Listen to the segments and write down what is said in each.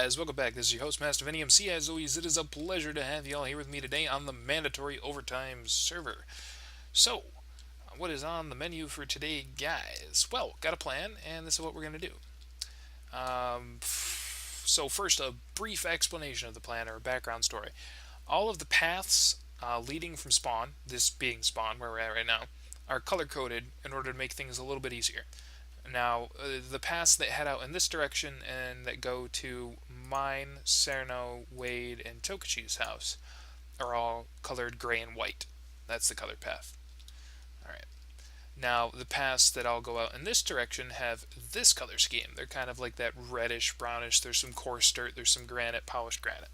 guys, welcome back. This is your host, Master Vini MC. As always, it is a pleasure to have you all here with me today on the Mandatory Overtime server. So, what is on the menu for today, guys? Well, got a plan, and this is what we're going to do. So first, a brief explanation of the plan, or a background story. All of the paths leading from spawn, this being spawn, where we're at right now, are color-coded in order to make things a little bit easier. Now, the paths that head out in this direction and that go to mine, Cerno, Wade, and Toukoshi's house are all colored gray and white. That's the color path. Alright. Now, the paths that all go out in this direction have this color scheme. They're kind of like that reddish, brownish. There's some coarse dirt, there's some granite, polished granite.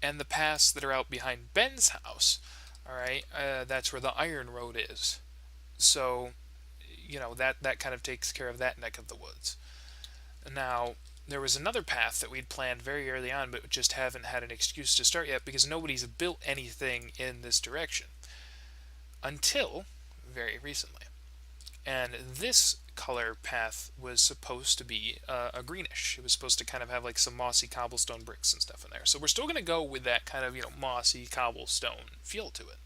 And the paths that are out behind Ben's house, alright, that's where the iron road is. So, that kind of takes care of that neck of the woods. Now, there was another path that we'd planned very early on, but just haven't had an excuse to start yet because nobody's built anything in this direction. Until very recently. And this color path was supposed to be a greenish. It was supposed to kind of have like some mossy cobblestone bricks and stuff in there. So we're still going to go with that kind of, mossy cobblestone feel to it.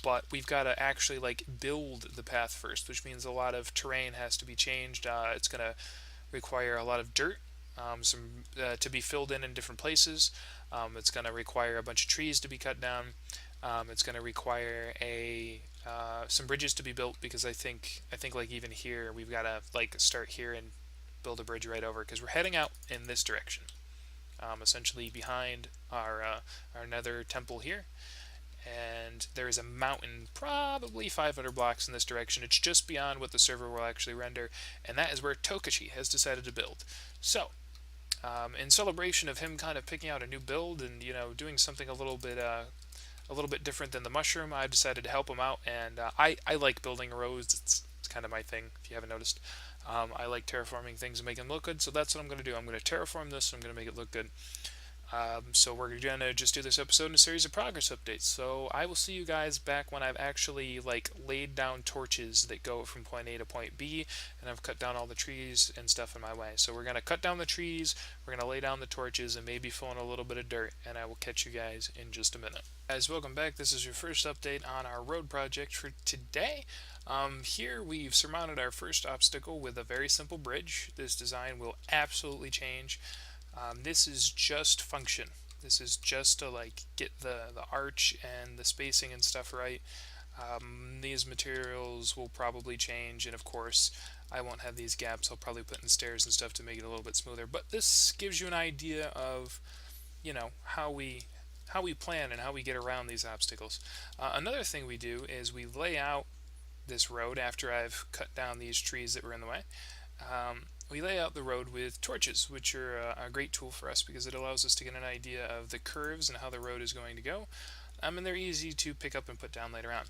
But we've got to actually build the path first, which means a lot of terrain has to be changed. It's going to require a lot of dirt, to be filled in different places. It's going to require a bunch of trees to be cut down. It's going to require some bridges to be built because I think even here we've got to start here and build a bridge right over because we're heading out in this direction, essentially behind our nether temple here. And there is a mountain probably 500 blocks in this direction. It's just beyond what the server will actually render, and that is where Toukoshi has decided to build. So, in celebration of him kind of picking out a new build and doing something a little bit different than the mushroom, I've decided to help him out. And I like building roads. It's kind of my thing, if you haven't noticed. I like terraforming things and making them look good, so that's what I'm going to do. I'm going to terraform this, and I'm going to make it look good. So we're going to just do this episode in a series of progress updates. So I will see you guys back when I've actually laid down torches that go from point A to point B, and I've cut down all the trees and stuff in my way. So we're going to cut down the trees, we're going to lay down the torches, and maybe fill in a little bit of dirt, and I will catch you guys in just a minute. Guys, welcome back. This is your first update on our road project for today. Here we've surmounted our first obstacle with a very simple bridge. This design will absolutely change. This is just function. This is just to get the arch and the spacing and stuff right. These materials will probably change, and of course I won't have these gaps. I'll probably put in stairs and stuff to make it a little bit smoother. But this gives you an idea of how we plan and how we get around these obstacles. Another thing we do is we lay out this road after I've cut down these trees that were in the way. We lay out the road with torches, which are a great tool for us because it allows us to get an idea of the curves and how the road is going to go. And they're easy to pick up and put down later on.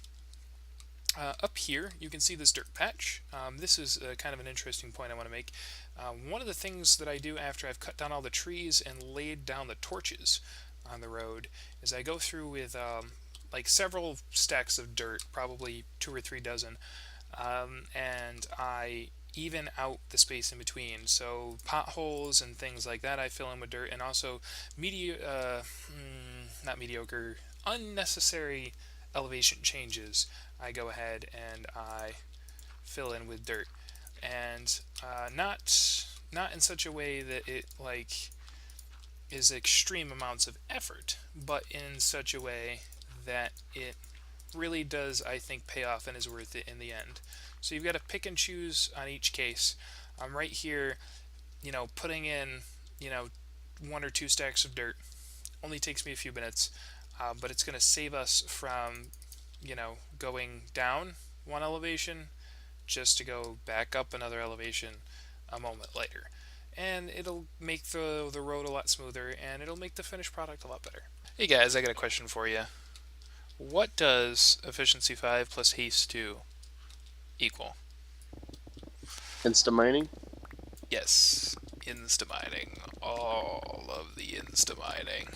Up here, you can see this dirt patch. This is kind of an interesting point I want to make. One of the things that I do after I've cut down all the trees and laid down the torches on the road is I go through with several stacks of dirt, probably 2 or 3 dozen, and I even out the space in between. So potholes and things like that I fill in with dirt, and also not mediocre, unnecessary elevation changes I go ahead and I fill in with dirt, and not in such a way that it is extreme amounts of effort, but in such a way that it really does, I think, pay off and is worth it in the end. So you've got to pick and choose on each case. I'm right here, putting in, 1 or 2 stacks of dirt. Only takes me a few minutes, but it's going to save us from, going down one elevation just to go back up another elevation a moment later. And it'll make the road a lot smoother, and it'll make the finished product a lot better. Hey guys, I got a question for you. What does efficiency 5 plus haste 2 equal? Insta-mining? Yes, insta-mining. All of the insta-mining.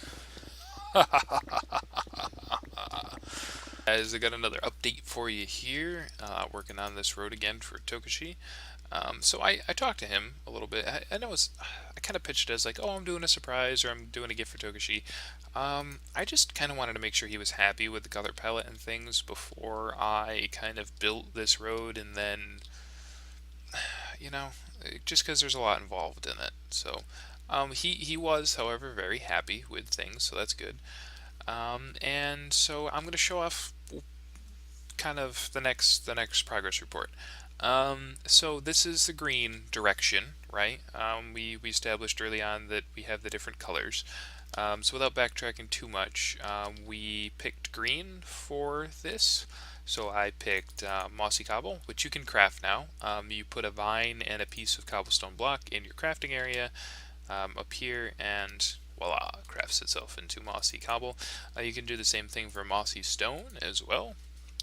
Guys, I got another update for you here. Working on this road again for Toukoshi. So I talked to him a little bit. I know I kind of pitched it as like, oh, I'm doing a surprise or I'm doing a gift for Toukoshi. I just kind of wanted to make sure he was happy with the color palette and things before I kind of built this road, and then, you know, just because there's a lot involved in it. So he was, however, very happy with things, so that's good. And so I'm going to show off kind of the next progress report. So this is the green direction, right? We established early on that we have the different colors. So without backtracking too much, we picked green for this. So I picked Mossy Cobble, which you can craft now. You put a vine and a piece of cobblestone block in your crafting area up here, and voila, crafts itself into Mossy Cobble. You can do the same thing for Mossy Stone as well.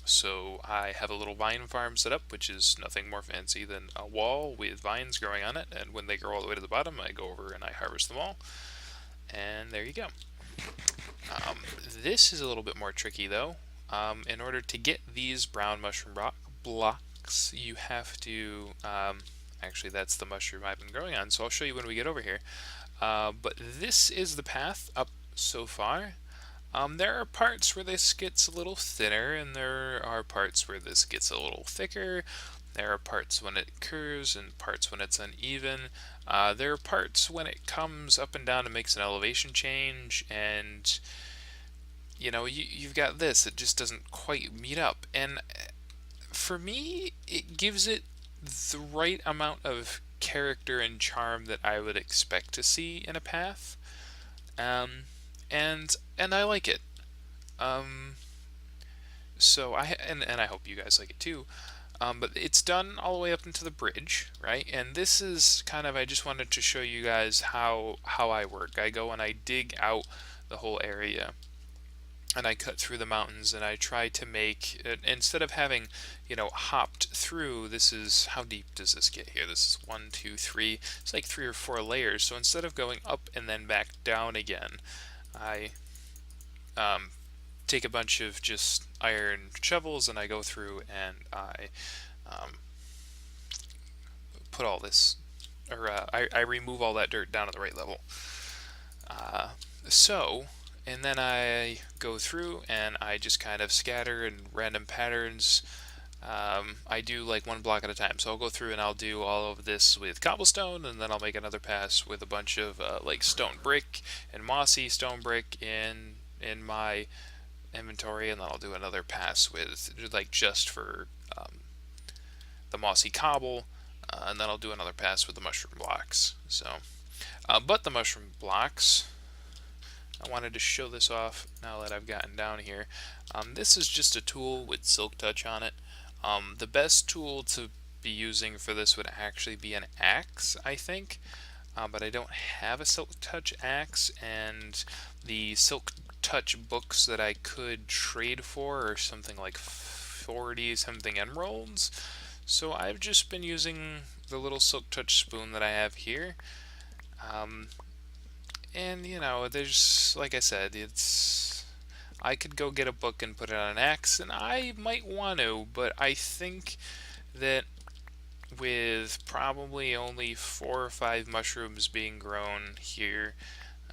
So I have a little vine farm set up, which is nothing more fancy than a wall with vines growing on it, and when they grow all the way to the bottom, I go over and I harvest them all. And there you go. This is a little bit more tricky though. In order to get these brown mushroom blocks, you have to, actually that's the mushroom I've been growing on, so I'll show you when we get over here. But this is the path up so far. There are parts where this gets a little thinner, and there are parts where this gets a little thicker. There are parts when it curves and parts when it's uneven. There are parts when it comes up and down and makes an elevation change, and you know, you've got this, it just doesn't quite meet up. And for me, it gives it the right amount of character and charm that I would expect to see in a path. Um, and I like it. Um, so and I hope you guys like it too. But it's done all the way up into the bridge, right? And this is kind of, I just wanted to show you guys how I work. I go and I dig out the whole area, and I cut through the mountains, and I try to make instead of having, you know, hopped through. This is, how deep does this get here? This is 1, 2, 3. It's like 3 or 4 layers. So instead of going up and then back down again, I take a bunch of just iron shovels and I go through and I put all this, or I remove all that dirt down to the right level. Uh, so, and then I go through and I just kind of scatter in random patterns. I do like 1 block at a time. So I'll go through and I'll do all of this with cobblestone, and then I'll make another pass with a bunch of like stone brick and mossy stone brick in my inventory, and then I'll do another pass with like just for the mossy cobble, and then I'll do another pass with the mushroom blocks. So, but the mushroom blocks, I wanted to show this off now that I've gotten down here. This is just a tool with silk touch on it. The best tool to be using for this would actually be an axe, I think. But I don't have a silk touch axe, and the silk touch books that I could trade for are something like 40 something emeralds. So I've just been using the little silk touch spoon that I have here. And you know, there's, like I said, I could go get a book and put it on an axe, and I might want to, but I think that with probably only 4 or 5 mushrooms being grown here,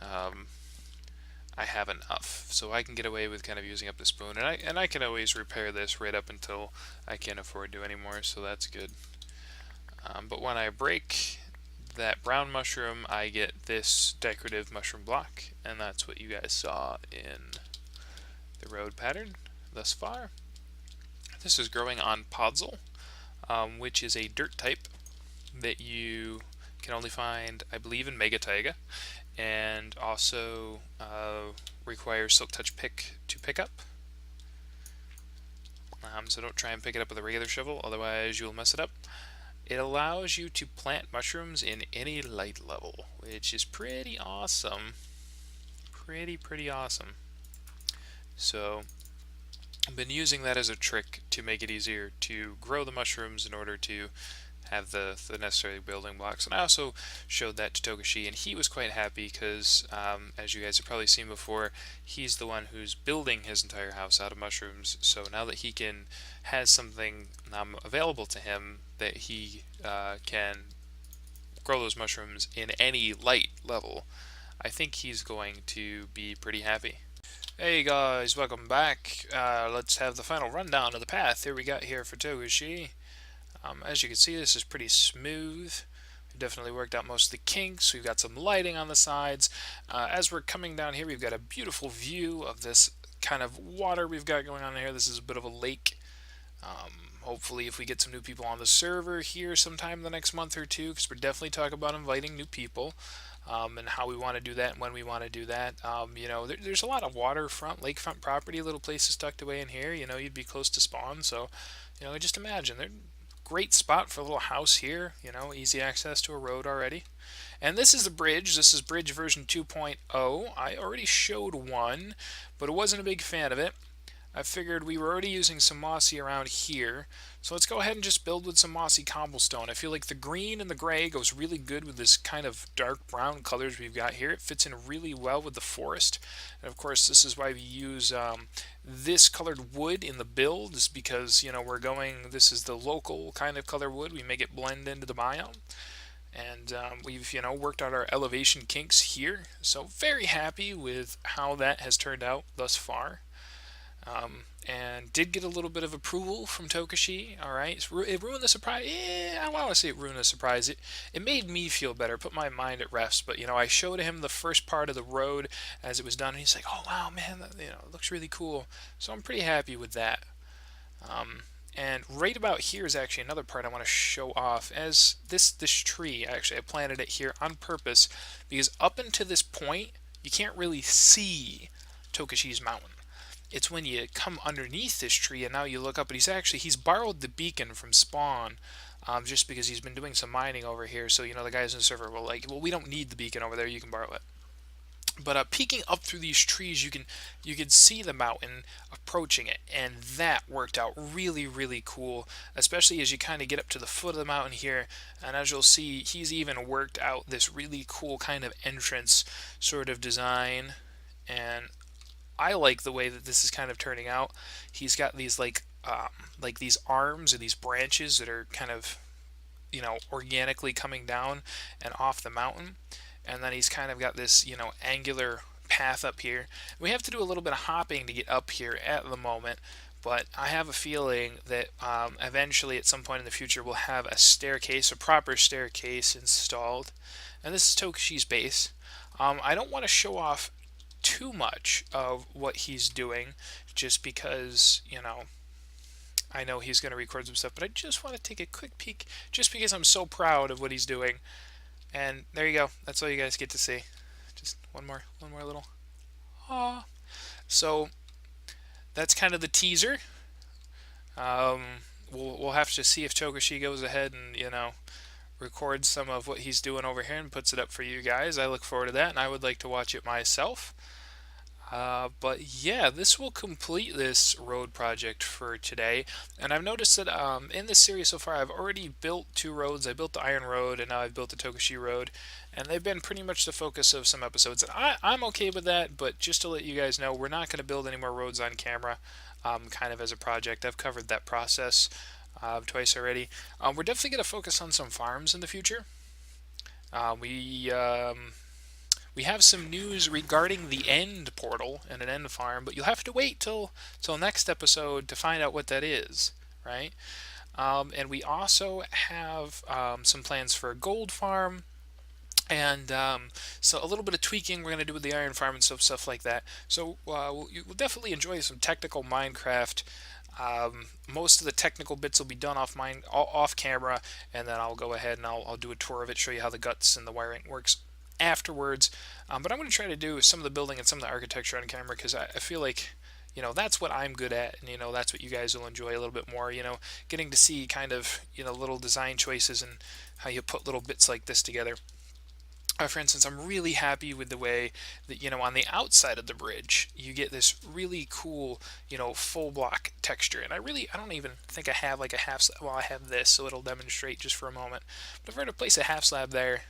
I have enough. So I can get away with kind of using up the spoon, and I can always repair this right up until I can't afford to anymore, so that's good. But when I break that brown mushroom, I get this decorative mushroom block, and that's what you guys saw in the road pattern thus far. This is growing on Podzol, which is a dirt type that you can only find, I believe, in Mega Taiga, and also requires Silk Touch Pick to pick up. So don't try and pick it up with a regular shovel, otherwise you'll mess it up. It allows you to plant mushrooms in any light level, which is pretty awesome. Pretty awesome. So I've been using that as a trick to make it easier to grow the mushrooms in order to have the necessary building blocks. And I also showed that to Toukoshi, and he was quite happy because, as you guys have probably seen before, he's the one who's building his entire house out of mushrooms. So now that he has something available to him that he can grow those mushrooms in any light level, I think he's going to be pretty happy. Hey guys, welcome back. Let's have the final rundown of the path here we got here for Toukoshi. As you can see, this is pretty smooth. We've definitely worked out most of the kinks. We've got some lighting on the sides. As we're coming down here, we've got a beautiful view of this kind of water we've got going on here. This is a bit of a lake. Hopefully, if we get some new people on the server here sometime in the next month or two, because we're definitely talking about inviting new people. And how we want to do that and when we want to do that. There's a lot of waterfront, lakefront property, little places tucked away in here. You'd be close to spawn, so just imagine they're great spot for a little house here. Easy access to a road already. And this is the bridge. This is bridge version 2.0. I already showed one, but I wasn't a big fan of it. I figured we were already using some mossy around here, so let's go ahead and just build with some mossy cobblestone. I feel like the green and the gray goes really good with this kind of dark brown colors we've got here. It fits in really well with the forest, and of course this is why we use this colored wood in the build, is because this is the local kind of color wood. We make it blend into the biome. And we've worked out our elevation kinks here, so very happy with how that has turned out thus far. And did get a little bit of approval from Toukoshi. All right, it ruined the surprise. I want to say it ruined the surprise. It made me feel better, put my mind at rest. But I showed him the first part of the road as it was done, and he's like, "Oh wow, man, it looks really cool." So I'm pretty happy with that. And right about here is actually another part I want to show off. As this tree, actually, I planted it here on purpose because up until this point, you can't really see Toukushi's mountain. It's when you come underneath this tree and now you look up, and he's borrowed the beacon from spawn, just because he's been doing some mining over here. So the guys in the server were like, well, we don't need the beacon over there, you can borrow it. But peeking up through these trees, you can see the mountain approaching it, and that worked out really, really cool, especially as you kind of get up to the foot of the mountain here. And as you'll see, he's even worked out this really cool kind of entrance sort of design, and I like the way that this is kind of turning out. He's got these like these arms and these branches that are kind of organically coming down and off the mountain, and then he's kind of got this angular path up here. We have to do a little bit of hopping to get up here at the moment, but I have a feeling that eventually at some point in the future we'll have a proper staircase installed. And this is Toukushi's base. I don't want to show off too much of what he's doing, just because I know he's going to record some stuff, but I just want to take a quick peek just because I'm so proud of what he's doing. And there you go, that's all you guys get to see. Just one more little so that's kind of the teaser. We'll have to see if Toukoshi goes ahead and records some of what he's doing over here and puts it up for you guys. I look forward to that, and I would like to watch it myself. But yeah, this will complete this road project for today. And I've noticed that in this series so far, I've already built 2 roads. I built the Iron Road, and now I've built the Toukoshi Road. And they've been pretty much the focus of some episodes. And I'm okay with that, but just to let you guys know, we're not going to build any more roads on camera, kind of as a project. I've covered that process twice already. We're definitely going to focus on some farms in the future. We have some news regarding the end portal and an end farm, but you'll have to wait till next episode to find out what that is, right? And we also have some plans for a gold farm, and so a little bit of tweaking we're going to do with the iron farm and stuff like that. So you'll definitely enjoy some technical Minecraft. Most of the technical bits will be done off camera, and then I'll go ahead and I'll do a tour of it, show you how the guts and the wiring works afterwards. But I'm going to try to do some of the building and some of the architecture on camera, because I feel like that's what I'm good at, and that's what you guys will enjoy a little bit more, getting to see kind of little design choices and how you put little bits like this together. For instance, I'm really happy with the way that, on the outside of the bridge, you get this really cool, full block texture. And I don't even think I have like a half slab. Well, I have this, so it'll demonstrate just for a moment. But if I were to place a half slab there,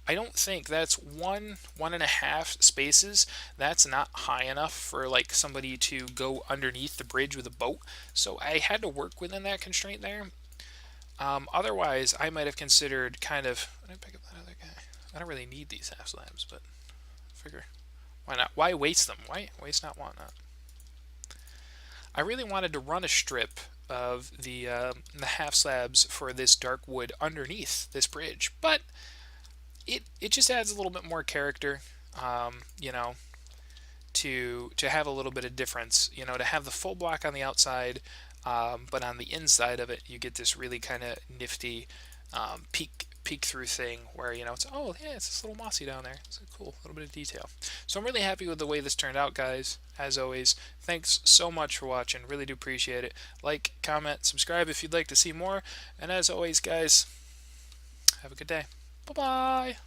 I don't think that's 1.5 spaces. That's not high enough for like somebody to go underneath the bridge with a boat. So I had to work within that constraint there. Otherwise, I might have considered kind of. Did I pick up that other guy? I don't really need these half slabs, but I figure why not? Why waste them? Why waste not, want not? I really wanted to run a strip of the half slabs for this dark wood underneath this bridge, but it just adds a little bit more character, to have a little bit of difference, to have the full block on the outside, but on the inside of it, you get this really kind of nifty peek through thing where it's, oh yeah, it's this little mossy down there. It's a cool little bit of detail. So I'm really happy with the way this turned out, guys. As always, thanks so much for watching. Really do appreciate it. Like, comment, subscribe if you'd like to see more. And as always, guys, have a good day. Bye bye.